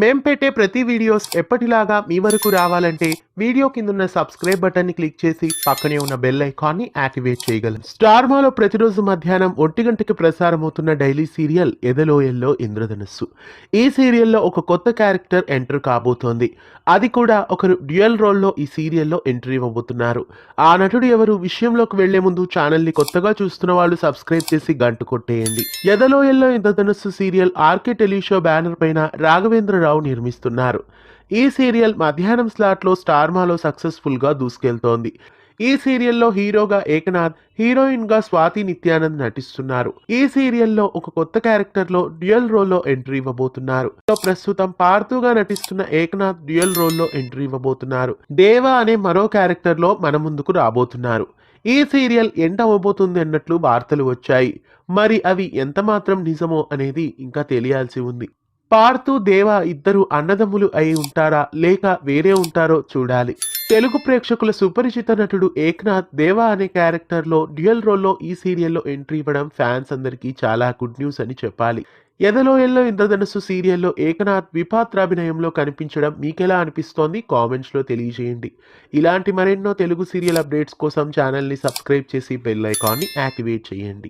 మేం పెట్టే ప్రతి వీడియోస్ ఎప్పటిలాగా మీ వరకు రావాలంటే వీడియో కిందున్న సబ్స్క్రైబ్ బటన్ని క్లిక్ చేసి పక్కనే ఉన్న బెల్ ఐకాన్ని యాక్టివేట్ చేయగలరు. స్టార్ మాలో ప్రతిరోజు మధ్యాహ్నం 1 గంటకి ప్రసారమవుతున్న డైలీ సీరియల్ ఎదలోయల్లో ఇంద్రధనుస్సు. ఈ సీరియల్లో ఒక కొత్త క్యారెక్టర్ ఎంటర్ కాబోతోంది. అది కూడా ఒకరు డ్యూయల్ రోల్లో ఈ సీరియల్లో ఎంట్రీ ఇవ్వబోతున్నారు. ఆ నటుడు ఎవరు విషయంలోకి వెళ్లే ముందు ఛానల్ని కొత్తగా చూస్తున్న వాళ్ళు సబ్స్క్రైబ్ చేసి గంట కొట్టేయండి. ఎదలోయల్లో ఇంద్రధనుస్సు సీరియల్ ఆర్కే టెలిషో బ్యానర్ పైన రాఘవేంద్రరావు నిర్మిస్తున్నారు. ఈ సీరియల్ మధ్యాహ్నం స్లాట్లో స్టార్ మాలో సక్సెస్ఫుల్గా దూసుకెళ్తోంది. ఈ సీరియల్లో హీరోగా ఏకనాథ్, హీరోయిన్ గా స్వాతి నిత్యానంద్ నటిస్తున్నారు. ఈ సీరియల్లో ఒక కొత్త క్యారెక్టర్ లో డ్యూయల్ రోల్లో ఎంట్రీ ఇవ్వబోతున్నారు. ప్రస్తుతం పార్థుగా నటిస్తున్న ఏకనాథ్ డ్యూయల్ రోల్లో ఎంట్రీ ఇవ్వబోతున్నారు. దేవా అనే మరో క్యారెక్టర్ లో మన ముందుకు రాబోతున్నారు. ఈ సీరియల్ ఎండ్ అవ్వబోతుంది అన్నట్లు వార్తలు వచ్చాయి. మరి అవి ఎంత మాత్రం నిజమో అనేది ఇంకా తెలియాల్సి ఉంది. పార్థు, దేవా ఇద్దరు అన్నదమ్ములు అయి ఉంటారా లేక వేరే ఉంటారో చూడాలి. తెలుగు ప్రేక్షకుల సుపరిచిత నటుడు ఏక్నాథ్ దేవా అనే క్యారెక్టర్లో డ్యూయల్ రోల్లో ఈ సీరియల్లో ఎంట్రీ ఇవ్వడం ఫ్యాన్స్ అందరికీ చాలా గుడ్ న్యూస్ అని చెప్పాలి. ఎదలోయల్లో ఇంద్రధనుస్సు సీరియల్లో ఏకనాథ్ విపాత్రాభినయంలో కనిపించడం మీకెలా అనిపిస్తోంది కామెంట్స్లో తెలియజేయండి. ఇలాంటి మరెన్నో తెలుగు సీరియల్ అప్డేట్స్ కోసం ఛానల్ని సబ్స్క్రైబ్ చేసి బెల్ ఐకాన్ని యాక్టివేట్ చేయండి.